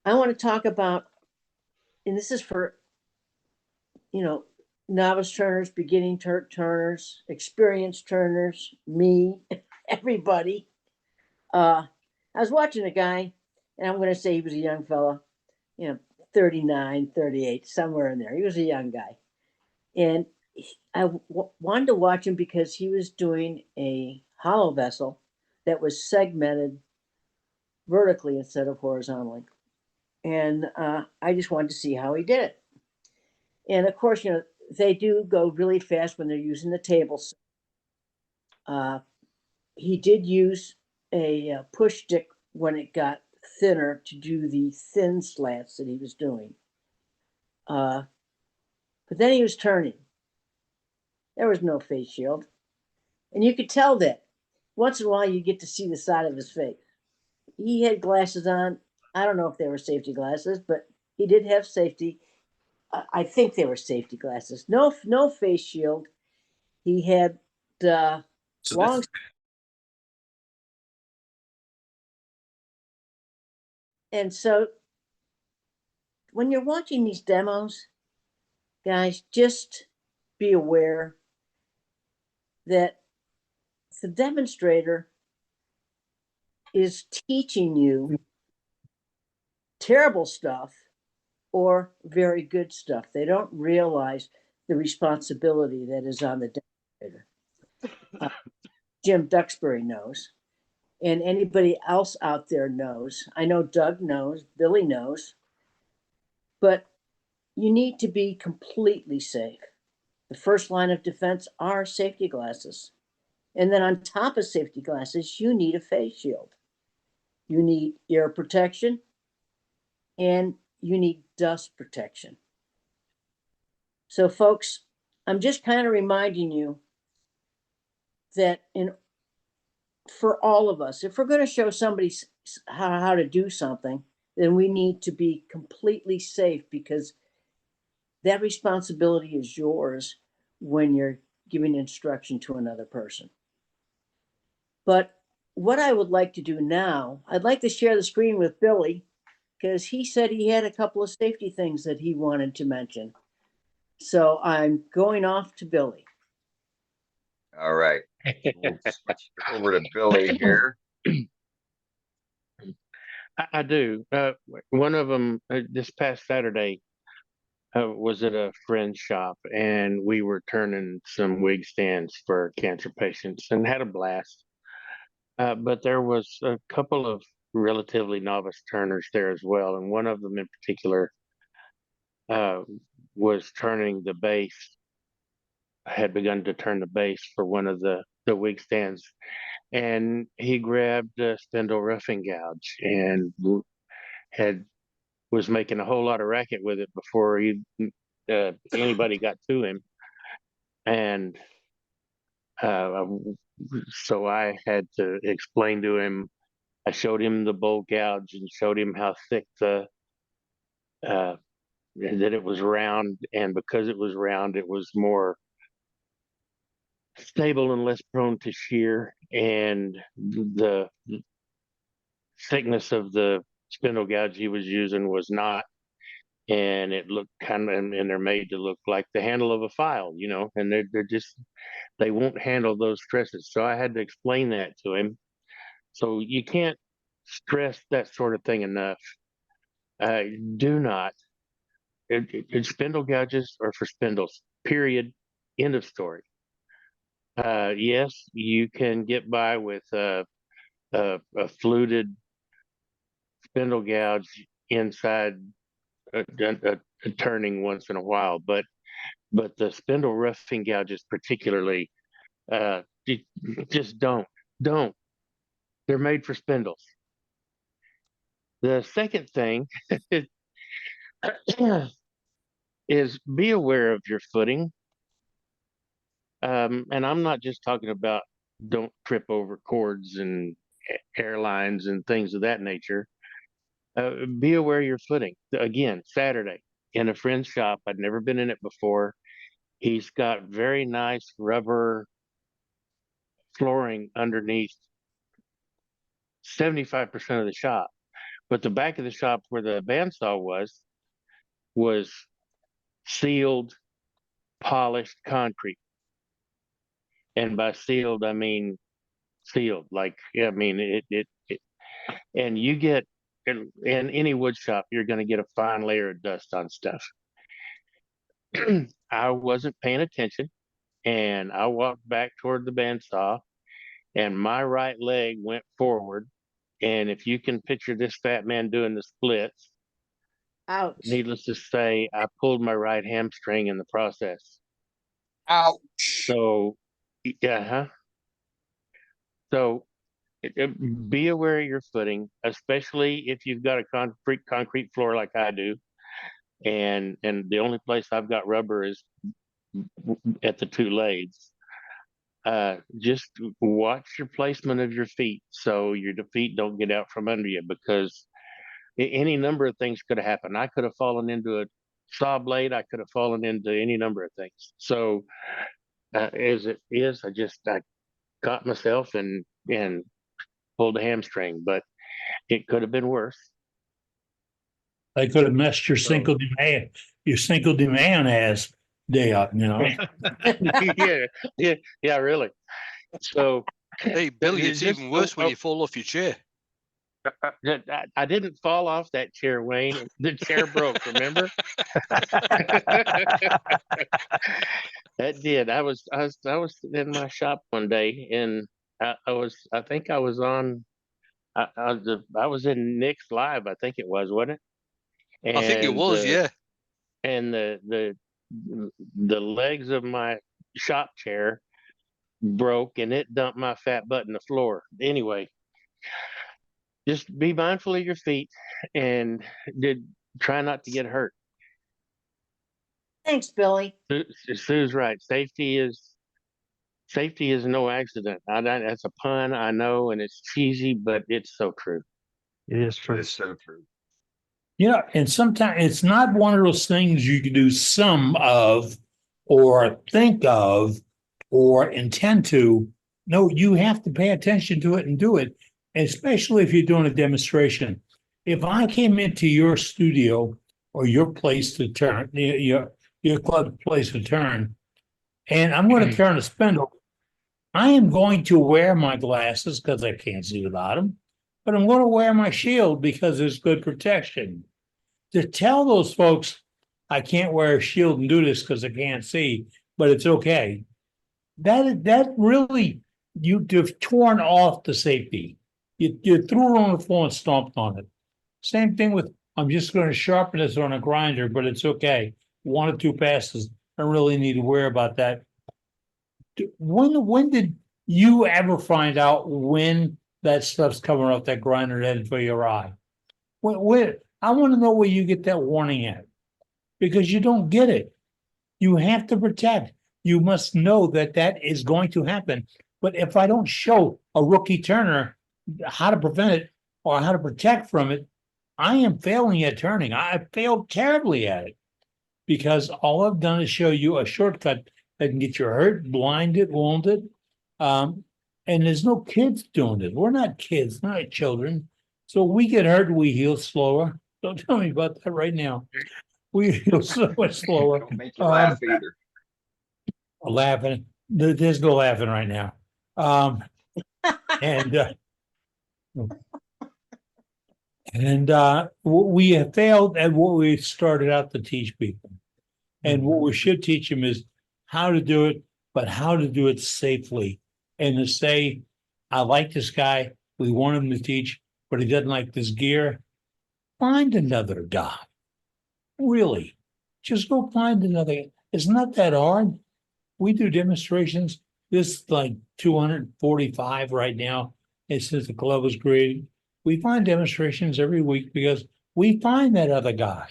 I want to talk about, and this is for, novice turners, beginning turners, experienced turners, me, everybody. I was watching a guy, and I'm going to say he was a young fella, you know, 39, 38, somewhere in there. He was a young guy. And wanted to watch him because he was doing a hollow vessel that was segmented vertically instead of horizontally. And I just wanted to see how he did it. And of course, they do go really fast when they're using the tables. Uh, he did use a push stick when it got thinner to do the thin slants that he was doing. Uh, but then he was turning. There was no face shield. And you could tell that once in a while you get to see the side of his face. He had glasses on. I don't know if they were safety glasses, but he did have safety. I think they were safety glasses. No face shield. He had So this long, is and so when you're watching these demos, guys, just be aware that the demonstrator is teaching you terrible stuff or very good stuff. They don't realize the responsibility that is on the demonstrator. Uh, Jim Duxbury knows, and anybody else out there knows. I know Doug knows, Billy knows, but you need to be completely safe. The first line of defense are safety glasses. And then on top of safety glasses, you need a face shield. You need ear protection and you need dust protection. So, folks, I'm just kind of reminding you that for all of us, if we're going to show somebody how to do something, then we need to be completely safe because that responsibility is yours when you're giving instruction to another person. But what I would like to do now, I'd like to share the screen with Billy because he said he had a couple of safety things that he wanted to mention. So I'm going off to Billy. All right. We'll switch over to Billy here. I do. One of them this past Saturday was at a friend's shop, and we were turning some wig stands for cancer patients and had a blast. But there was a couple of relatively novice turners there as well, and one of them in particular uh, was turning the base. Had begun to turn the base for one of the wig stands, and he grabbed a spindle roughing gouge and had was making a whole lot of racket with it before anybody got to him. And uh, so I had to explain to him. I showed him the bowl gouge and showed him how thick uh, that it was round, and because it was round, it was more stable and less prone to shear. And the thickness of the spindle gouge he was using was not, and it looked kind of, and they're made to look like the handle of a file, and they're just, they won't handle those stresses. So I had to explain that to him. So you can't stress that sort of thing enough. Uh, do not. Spindle gouges are for spindles. Period. End of story. Yes, you can get by with a fluted spindle gouge inside a turning once in a while, but the spindle roughing gouges particularly, uh, just don't. They're made for spindles. The second thing is be aware of your footing. And I'm not just talking about don't trip over cords and airlines and things of that nature. Be aware of your footing. Again, Saturday in a friend's shop. I'd never been in it before. He's got very nice rubber flooring underneath 75% of the shop. but the back of the shop where the bandsaw was sealed, polished concrete. And by sealed, I mean sealed. Like, I mean, it and you get in any wood shop, you're going to get a fine layer of dust on stuff. I wasn't paying attention, and I walked back toward the bandsaw, and my right leg went forward. And if you can picture this fat man doing the splits, Ouch. needless to say, I pulled my right hamstring in the process. Ouch. So, yeah, huh? So, be aware of your footing, especially if you've got a concrete floor like I do, and the only place I've got rubber is at the two legs. Just watch your placement of your feet so your feet don't get out from under you, because any number of things could have happened. I could have fallen into a saw blade. I could have fallen into any number of things. So as it is, I caught myself and pulled a hamstring, but it could have been worse. They could have messed your Cinco de Mayo, ass day up, yeah, really. So, Hey, Billy, it's just even worse when you fall off your chair. I didn't fall off that chair, Wayne. The chair broke. Remember? That did. I was in my shop one day, and I think I was on. I was in Nick's Live. I think it was, wasn't it? And I think it was, yeah. And the legs of my shop chair broke, and it dumped my fat butt in the floor. Anyway, just be mindful of your feet, and try not to get hurt. Thanks, Billy. Sue's right. Safety is no accident. That's a pun, I know, and it's cheesy, but it's so true. It is It is so true. And sometimes it's not one of those things you can do some of, or think of, or intend to. No, you have to pay attention to it and do it, especially if you're doing a demonstration. If I came into your studio or your place to turn, your club place to turn, and I'm going to turn a spindle, I am going to wear my glasses because I can't see without them, but I'm going to wear my shield because there's good protection. To tell those folks I can't wear a shield and do this because I can't see, but it's okay. That really, you've torn off the safety. You threw it on the floor and stomped on it. Same thing with, I'm just going to sharpen this on a grinder, but it's okay. 1 or 2 passes. I don't really need to worry about that. When did you ever find out when that stuff's coming off that grinder headed for your eye? When I want to know where you get that warning at, because you don't get it. You have to protect. You must know that is going to happen. But if I don't show a rookie turner how to prevent it or how to protect from it, I am failing at turning. I failed terribly at it, because all I've done is show you a shortcut that can get you hurt, blinded, wounded. And there's no kids doing it. We're not kids, not children. So we get hurt, we heal slower. Don't tell me about that right now. We heal so much slower. Don't make you laugh either. Laughing. There's no laughing right now. We have failed at what we started out to teach people. And what we should teach them is how to do it, but how to do it safely. And to say, I like this guy, we want him to teach, but he doesn't like this gear. Find another guy. Really. Just go find another. It's not that hard. We do demonstrations. This is like 245 right now. And since the club was created, we find demonstrations every week because we find that other guy.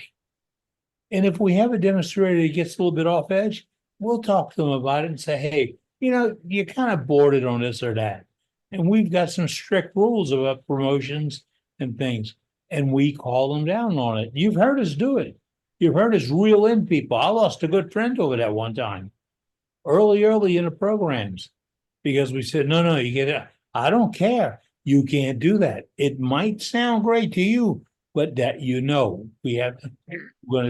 And if we have a demonstrator that gets a little bit off edge, we'll talk to them about it and say, hey, you're kind of boarded on this or that. And we've got some strict rules about promotions and things, and we call them down on it. You've heard us do it. You've heard us reel in people. I lost a good friend over that one time, early in the programs, because we said, no, you get it. I don't care. You can't do that. It might sound great to you, but that we have,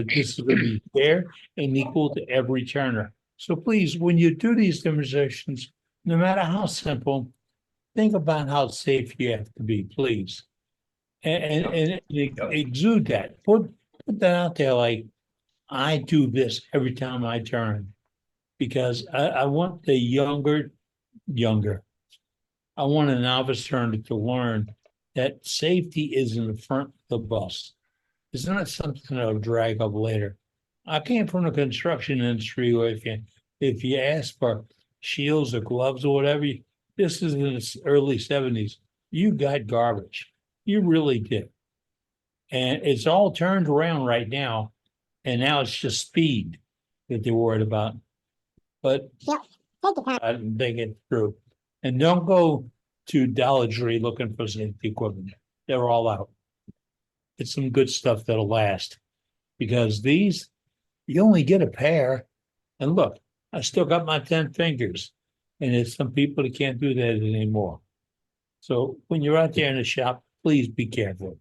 this is gonna be fair and equal to every turner. So please, when you do these demonstrations, no matter how simple, think about how safe you have to be, please. And exude that. Put that out there like, I do this every time I turn. Because I want the younger. I want a novice turner to learn that safety is in the front of the bus. It's not something that'll drag up later. I came from the construction industry where if you ask for shields or gloves or whatever, this is in the early 70s. You got garbage. You really did. And it's all turned around right now. And now it's just speed that they're worried about. But I think it through. And don't go to Dollar Tree looking for safety equipment. They're all out. It's some good stuff that'll last. Because these, you only get a pair. And look, I still got my 10 fingers. And there's some people that can't do that anymore. So when you're out there in the shop, please be careful.